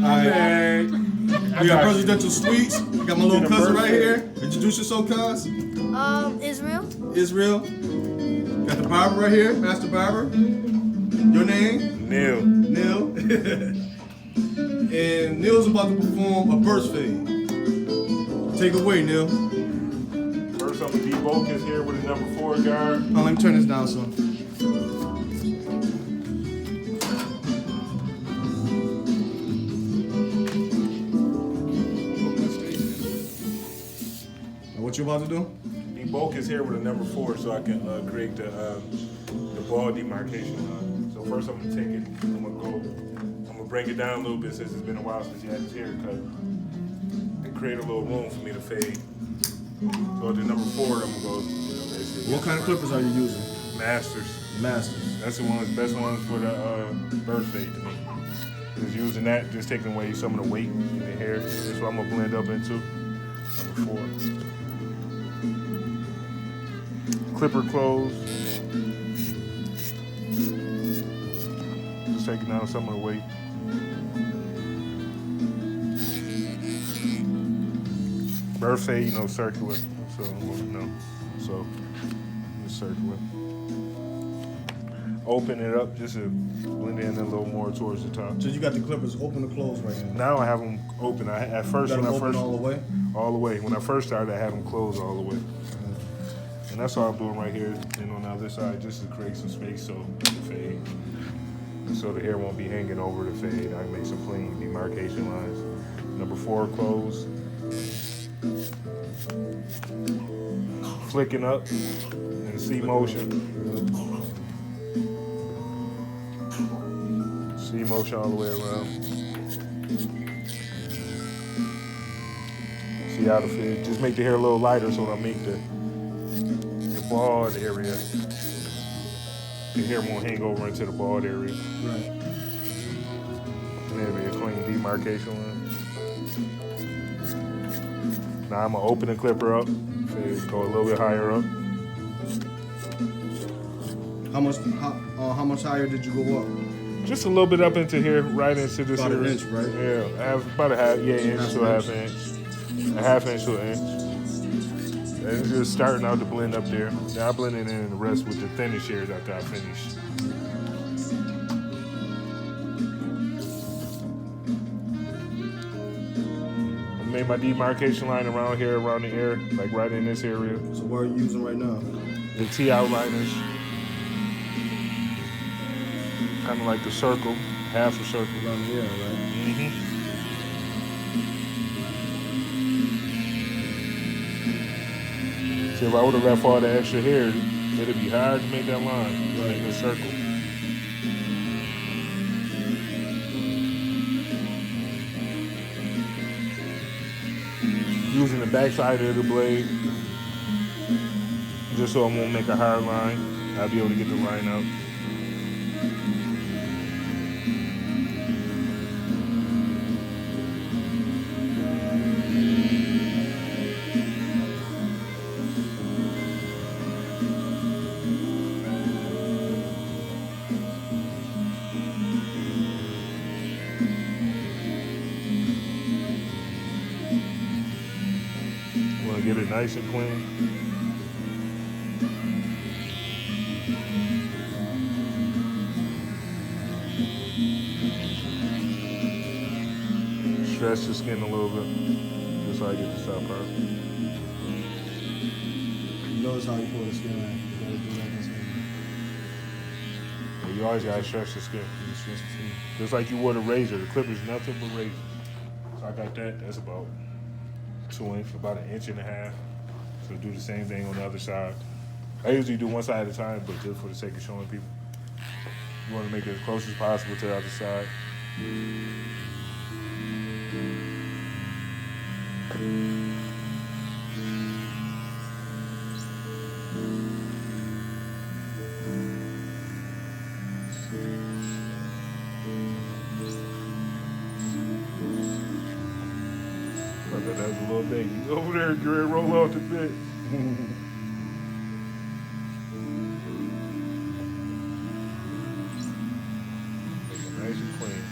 Alright. We got presidential suites. We got my little cousin right here. Introduce yourself, cuz. Israel. Israel. Got the barber right here, Master Barber. Your name? Neil. Neil. And Neil's about to perform a burst fade. Take it away, Neil. First, I'm gonna D-Focus here with a number 4 guard. Oh, let me turn this down some. What you about to do? D-Focus here with a number 4 so I can create the ball demarcation line. So first I'm gonna take it, I'm gonna bring it down a little bit since it's been a while since he had his haircut. And create a little room for me to fade. So at the number 4, I'm gonna go, basically. What kind of clippers are you using? Masters. Masters. That's the best ones for the bird fade to me. Just using that, just taking away some of the weight in the hair. That's what I'm gonna blend up into. Number 4. Clipper close. Just taking down some of the weight. Bird fade, circular. So just circular. Open it up just to blend in a little more towards the top. So you got the clippers open or closed right now? Now I have them open. At first, you got them open all the way? All the way. When I first started, I had them closed all the way. And that's all I'm doing right here. And on the other side, just to create some space so the fade. So the hair won't be hanging over the fade. I can make some clean demarcation lines. Number 4, close. Flicking up in C motion. C motion all the way around. See how the fade. Just make the hair a little lighter so I make the bald area. The hair won't hang over into the bald area. Right. And there'll be a clean demarcation line. Now I'm gonna open the clipper up. Go a little bit higher up. How much higher did you go up? Just a little bit up into here, right into this About an area. inch, right? Yeah, about a half, inch to a half inch. A half inch to an inch. And it's just starting out to blend up there. Now I blend it in the rest with the thinnest hairs after I finish. I made my demarcation line around here, around the ear, like right in this area. So what are you using right now? The T outliners. Kind of like the circle, half a circle. Around the ear, right? See, if I would have left all the extra hair, it'd be hard to make that line, make a circle. Using the back side of the blade, just so I won't make a hard line. I'll be able to get the line out. Get it nice and clean. Stretch the skin a little bit, just so I get the top part. You notice how you pull the skin out. You always gotta stretch the skin. Just like you would a razor. The clipper's nothing but razor. So I got that. That's about 2 inch, about 1.5 inches. So do the same thing on the other side. I usually do one side at a time, but just for the sake of showing people, you want to make it as close as possible to the other side. That was a little baby. He's over there, get ready to roll off the bed. Nice and clean.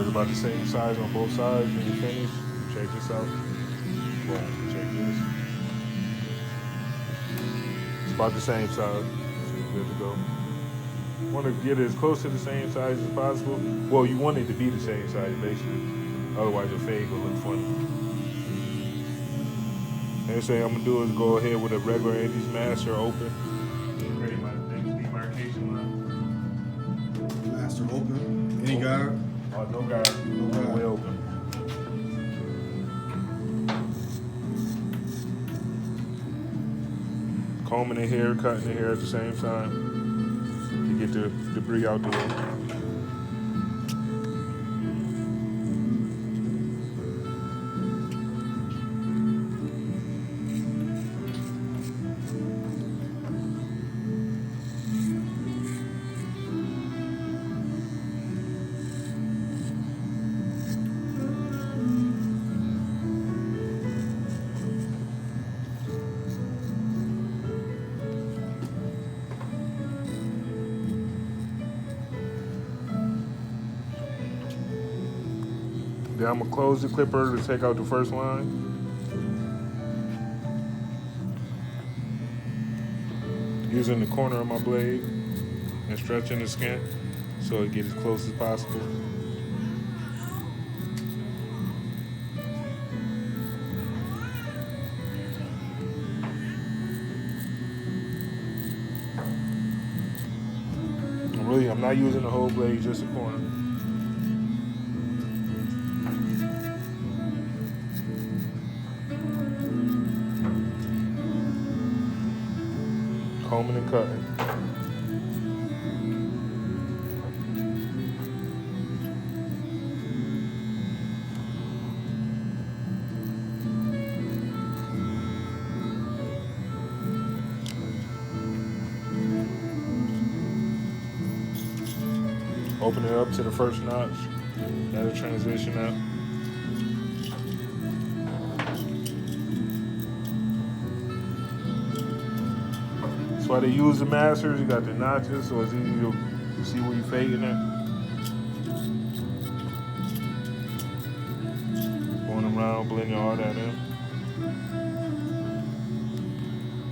it's about the same size on both sides when you finish. Check this out. Boom, check this. It's about the same size. So you're good to go. Want to get it as close to the same size as possible. Well, you want it to be the same size, basically. Otherwise, your fade will look funny. Next thing I'm gonna do is go ahead with a regular Andes Master open. Ready my next demarcation line. Master open. Any guard? Oh, no guard. No guard. All the way open. Combing the hair, cutting the hair at the same time to get the debris out the way. Then I'm gonna close the clipper to take out the first line. Using the corner of my blade and stretching the skin so it gets as close as possible. I'm not using the whole blade, just the corner. Combing and cutting. Open it up to the first notch. That'll transition out. That's why they use the masters. You got the notches, so it's easy to see where you're fading at. Going around, blending all that in.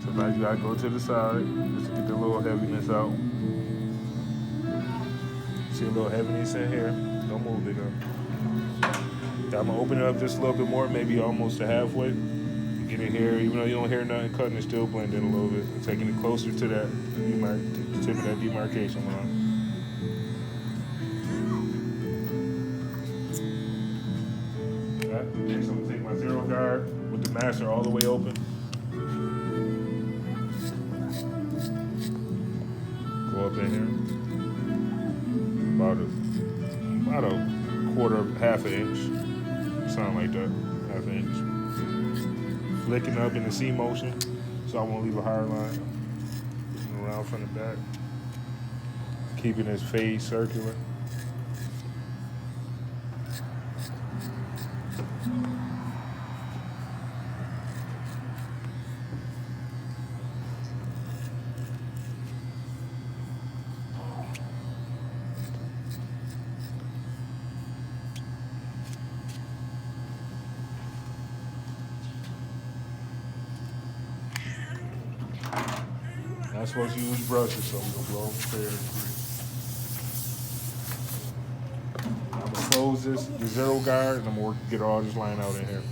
Sometimes you gotta go to the side just to get the little heaviness out. See a little heaviness in here. Don't move it up. I'm gonna open it up just a little bit more, maybe almost to halfway. You get it here, even though you don't hear nothing cutting, it still blend in a little bit. Taking it closer to that the tip of that demarcation line. Okay. Next, I'm gonna take my zero guard with the master all the way open. Go up in here. About a quarter, half an inch. Something like that, half an inch. Flicking up in the C motion, so I won't leave a hard line. Around from the back. Keeping this fade circular. Not supposed to use brushes, so we're gonna blow them clear and free. I'm gonna close the zero guard, and I'm gonna get all this line out in here.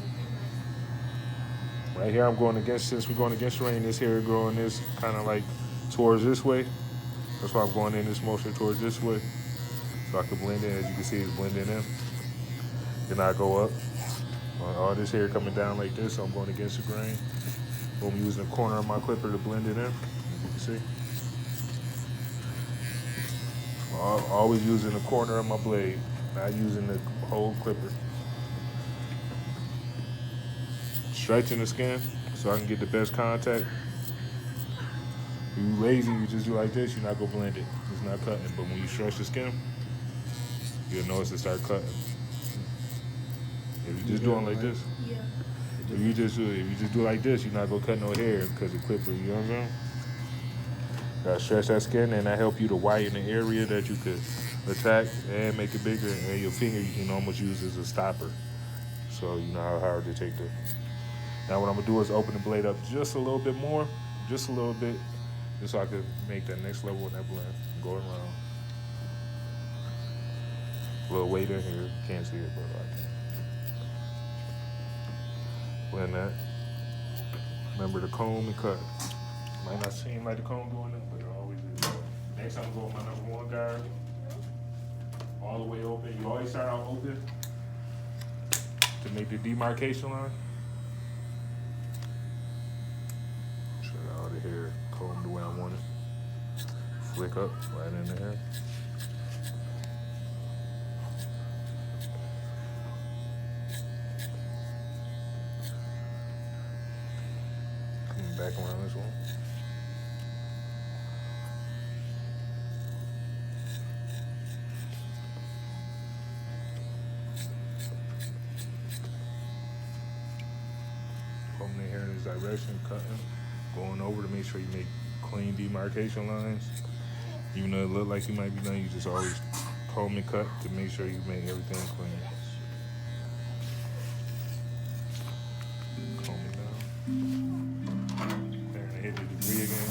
Right here, I'm going against this. We're going against the rain. This here growing this kind of like towards this way. That's why I'm going in this motion towards this way, so I can blend in. As you can see, it's blending in. Then I go up. All this hair coming down like this, so I'm going against the grain. I'm using the corner of my clipper to blend it in. You can see. Always using the corner of my blade, not using the whole clipper. Stretching the skin so I can get the best contact. If you're lazy, you just do like this, you're not gonna blend it. It's not cutting. But when you stretch the skin, you'll notice it start cutting. If you're just doing like this. Yeah. If you just do it like this, you're not gonna cut no hair because the clipper, you know what I'm saying? Gotta stretch that skin, and that help you to whiten the area that you could attack and make it bigger, and your finger you can almost use as a stopper. So you know how hard to take the. Now what I'm gonna do is open the blade up just a little bit more, just a little bit, just so I can make that next level in that blend. Go around. A little weight in here, can't see it, but I can. Blend that. Remember to comb and cut. Might not seem like the comb doing it, but it always is. Next I'm gonna go with my number 1 guard. All the way open. You always start out open to make the demarcation line. Straight out of here, comb the way I want it. Flick up right in there. Coming back around this one. Combing the hair in this direction, cutting, going over to make sure you make clean demarcation lines. Even though it look like you might be done, you just always comb and cut to make sure you make everything clean. Comb it down. There, and hit the degree again.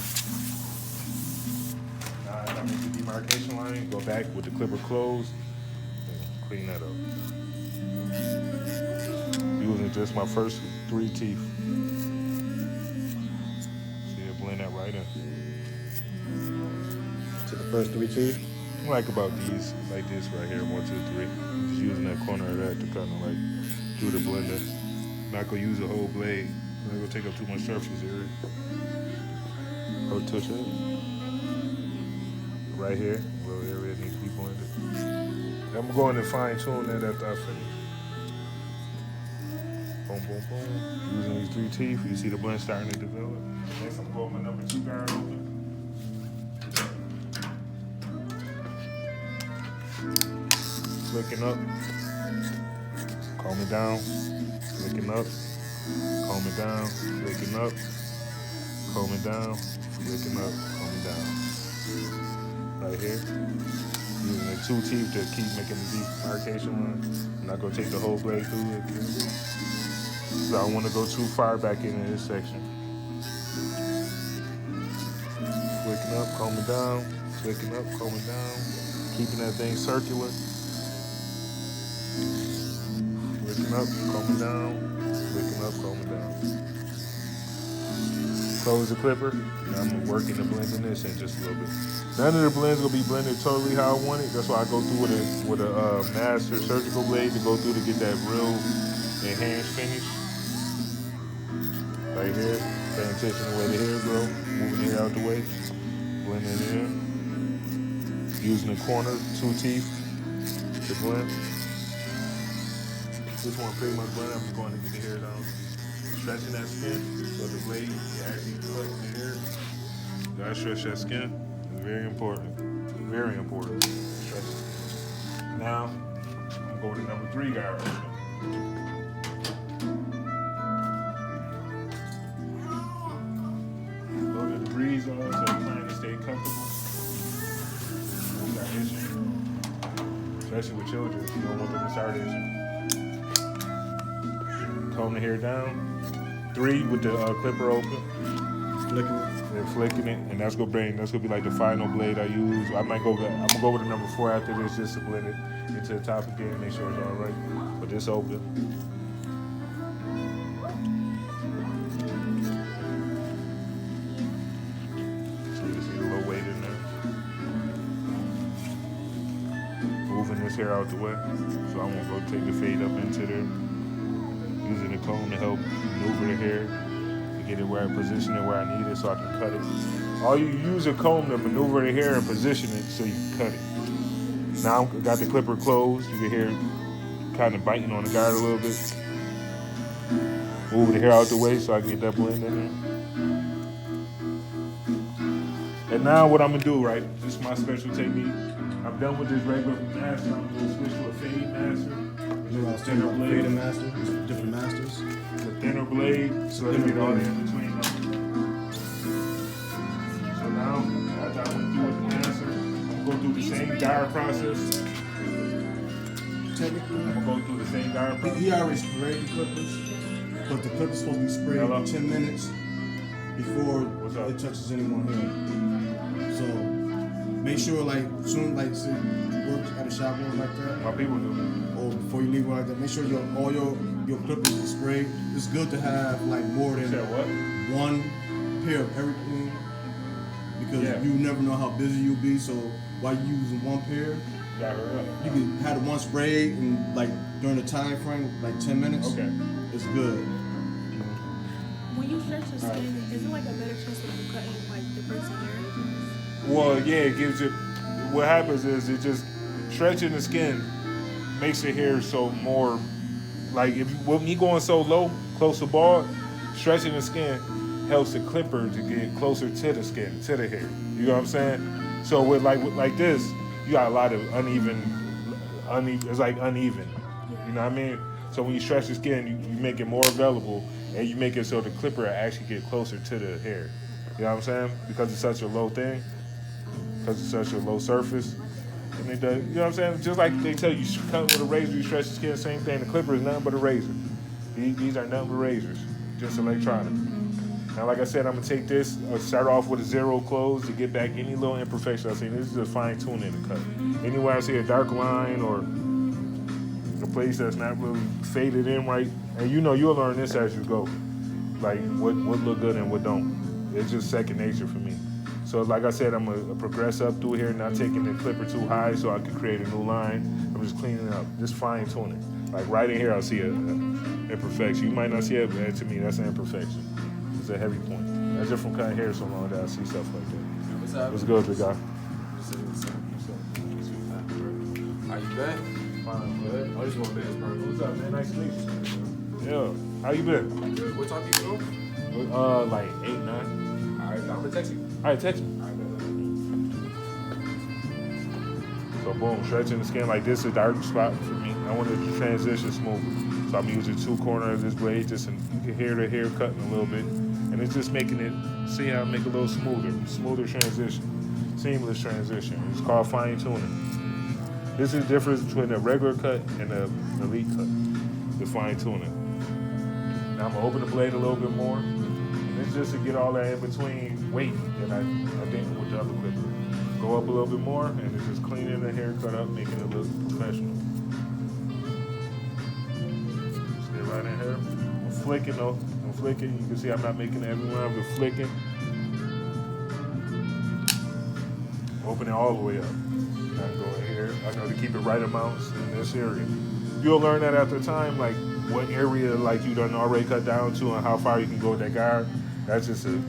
Now as I make the demarcation line, go back with the clipper closed and clean that up. Using just my first 3 teeth. See it blend that right in. To the first 3 teeth. Like about these, like this right here, 1, 2, 3. Just using that corner of that to kind of like do the blender. Not gonna use a whole blade. Not gonna take up too much surface area. Go touch it. Right here, little area needs to be blended. I'm going to fine tune that after I finish. Boom, boom, boom. Using these 3 teeth, you see the blend starting to develop. Next, I'm going with my number 2 guard open. Flicking up, comb it down, flicking up, comb it down, flicking up, comb it down, flicking up, comb it down. Right here. Using the 2 teeth to keep making the demarcation line. I'm not gonna take the whole blade through it again. So I don't want to go too far back into this section. Flicking up, combing down, flicking up, combing down, keeping that thing circular. Flicking up, combing down, flicking up, combing down. Close the clipper. Now I'm working the blend in this in just a little bit. None of the blends will be blended totally how I want it. That's why I go through with a master surgical blade to go through to get that real enhanced finish. Right here, paying attention to where the hair grow, moving the hair out the way, blending it in. Using the corner, 2 teeth to blend. This one pretty much blend. I'm just going to get the hair down. Stretching that skin so the blade can actually cut the hair. You gotta stretch that skin. It's very important. Very important. Stretch it. Now, I'm gonna go to number 3 guard. Blow the breeze on so the client can stay comfortable. Don't start itching. Especially with children. You don't want them to start itching. Comb the hair down. 3 with the clipper open. Flicking it. And flicking it, and that's gonna be like the final blade I use. I'm gonna go with the number 4 after this just to blend it into the top again, make sure it's all right. But this open. So you see a little weight in there. Moving this hair out the way, so I'm gonna go take the fade up into there. Using the comb to help maneuver the hair to get it where I position it where I need it so I can cut it. All you use a comb to maneuver the hair and position it so you can cut it. Now I got the clipper closed. You can hear it kind of biting on the guard a little bit. Move the hair out the way so I can get that blend in there. And now what I'm gonna do, right? This is my special technique. I'm done with this regular master. I'm gonna switch to a fade master. Thinner blade and master, different masters. The thinner blade, so let me get all that in between them. So now, after I went through with the master, I'm gonna go through the same guard guard process. Technically, I'm gonna go through the same guard process. he already sprayed the clippers, but the clippers supposed to be sprayed Hello? 10 minutes before What's up? it touches anyone here. So make sure, like, soon, like, say you work at a shop or like that, My people do. or before you leave like that, make sure all your clippers are sprayed. It's good to have like more You than said what? one pair of everything, because Yeah. you never know how busy you'll be. So while you using one pair, You gotta hurry up. you can have the one sprayed and like during the time frame, like 10 minutes. Okay. It's good. When you stretch your skin, is it like a better chance of you cutting like the person hair? Well, yeah, it gives it. What happens is it just stretching the skin makes the hair so more like with me going so low, close to bald, stretching the skin helps the clipper to get closer to the skin, to the hair. You know what I'm saying? So with like this, you got a lot of uneven. It's like uneven. You know what I mean? So when you stretch the skin, you make it more available, and you make it so the clipper actually get closer to the hair. You know what I'm saying? Because it's such a low thing, because it's such a low surface. And it does, you know what I'm saying? Just like they tell you, cut with a razor, you stretch the skin, same thing. The clipper is nothing but a razor. These are nothing but razors, just electronic. Now, like I said, I'm gonna take this, start off with a zero close to get back any little imperfection I see. This is just fine tuning the cut. Anywhere I see a dark line or a place that's not really faded in right, and you'll learn this as you go, like what look good and what don't. It's just second nature for me. So like I said, I'm gonna progress up through here, not taking the clipper too high so I can create a new line. I'm just cleaning it up, just fine tuning. Like right in here, I'll see an imperfection. You might not see it, but to me, that's an imperfection. It's a heavy point. That's just from cutting hair so long that I see stuff like that. What's up? What's good, big guy? What's up? How you been? Fine, good. I just want to bro. What's up, man? Nice to meet you. Yeah. How you been? Good. What time you get off? Like 8, 9. Alright, I'm gonna text you. All right, text me. Alright, man. So boom, stretching the skin like this is a dark spot for me. I want it to transition smooth. So I'm using 2 corners of this blade, just and you can hear the hair cutting a little bit. And it's just making it, see how I make it a little smoother transition, seamless transition. It's called fine tuning. This is the difference between a regular cut and an elite cut, the fine tuning. Now I'm gonna open the blade a little bit more. And it's just to get all that in between weight that I didn't with the other clipper. Go up a little bit more, and it's just cleaning the haircut up, making it look professional. Stay right in here. I'm flicking though. I'm flicking. You can see I'm not making it everywhere. I'm just flicking. Open it all the way up. And I go in here. I know to keep it right amounts in this area. You'll learn that after time, like what area like you done already cut down to and how far you can go with that guard. That's just a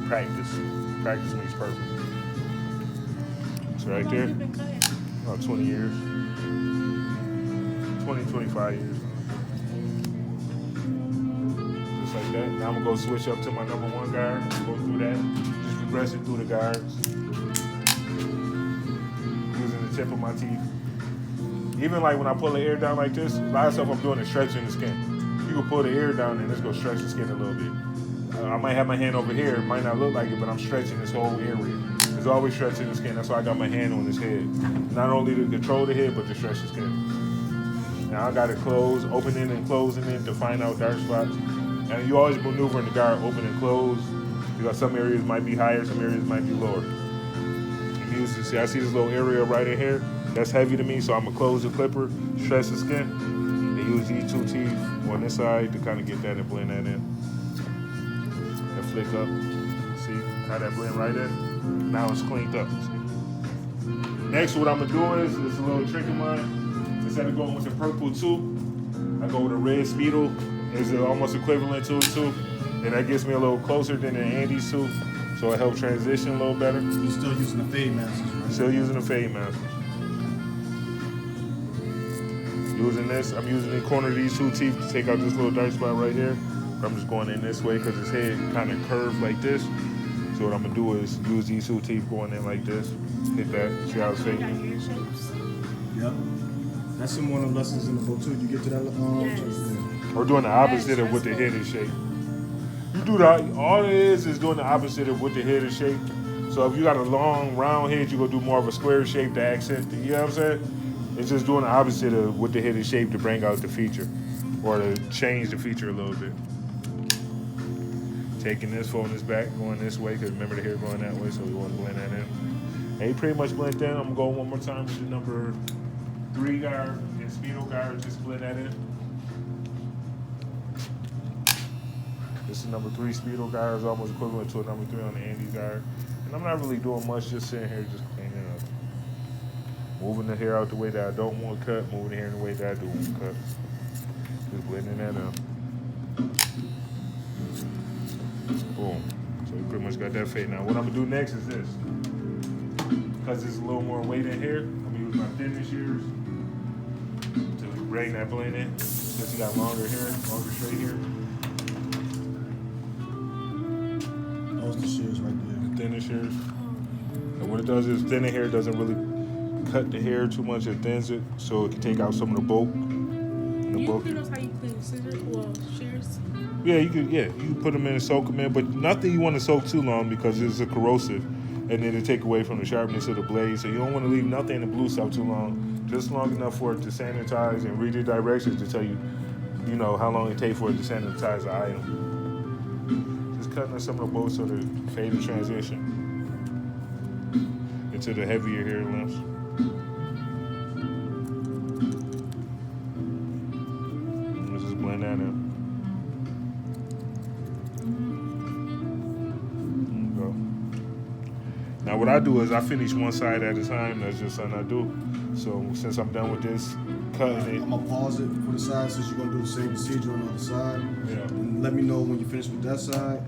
practice. Practice makes perfect. It's right How long there. you been cutting? About 20 years. 20, 25 years. Just like that. Now I'm gonna go switch up to my number 1 guard. Go through that. Just progressing through the guards. Using the tip of my teeth. Even like when I pull the ear down like this, a lot of stuff I'm doing is stretching the skin. You can pull the ear down and it's gonna stretch the skin a little bit. I might have my hand over here. It might not look like it, but I'm stretching this whole area. It's always stretching the skin. That's why I got my hand on his head. Not only to control the head, but to stretch the skin. Now I got it closed, opening and closing it to find out dark spots. And you always maneuver in the guard, open and close, because some areas might be higher, some areas might be lower. You see, I see this little area right in here. That's heavy to me, so I'm gonna close the clipper, stretch the skin, and use these 2 teeth on this side to kind of get that and blend that in. And flick up. See how that blend right in? Now it's cleaned up. See? Next, what I'm gonna do is a little trick of mine. Instead of going with the purple 2, I go with a red Speedo. It's almost equivalent to it too, and that gets me a little closer than the Andes 2, so it helps transition a little better. You're still using the fade masters, right? Still using the fade master. Using this, I'm using the corner of these 2 teeth to take out this little dark spot right here. I'm just going in this way because his head kind of curved like this. So what I'm gonna do is use these 2 teeth going in like this. Hit that, see how it's You got fading. hair shapes? Yep. That's in one of the lessons in the book too. You get to that. Yes. We're doing the opposite of what the head is shaped. You do that, all it is doing the opposite of what the head is shaped. So if you got a long round head, you're gonna do more of a square shape to accent. You know what I'm saying? It's just doing the opposite of with the head is shape to bring out the feature, or to change the feature a little bit. Taking this, folding this back, going this way, because remember the hair going that way, so we want to blend that in. And you pretty much blend in. I'm going one more time with the number 3 guard and Speedo guard, just blend that in. This is number 3 Speedo guard, is almost equivalent to a number 3 on the Andes guard. And I'm not really doing much, just sitting here, just cleaning up. Moving the hair out the way that I don't want to cut, moving the hair in the way that I do want to cut. Just blending that up. Boom. So we pretty much got that fade. Now what I'm gonna do next is this. Because there's a little more weight in here, I'm gonna use my thinnest shears to bring that blend in. Since you got longer hair, longer straight hair. Those the shears right there. The thinnest shears. And what it does is thinner hair doesn't really cut the hair too much, it thins it so it can take out some of the bulk. You know how you clean scissors? Well, shears. Yeah, you can put them in and soak them in, but nothing you want to soak too long because it's a corrosive, and then it take away from the sharpness of the blade. So you don't want to leave nothing in the blue stuff too long, just long enough for it to sanitize and read the directions to tell you, you know, how long it takes for it to sanitize the item. Just cutting on some of the bolts so the fade to transition into the heavier hair lengths. Let's just blend that in. Now what I do is I finish one side at a time. That's just something I do. So since I'm done with this, cutting it. I'm gonna pause it for the side since you're gonna do the same procedure on the other side. Yeah. And let me know when you finish with that side.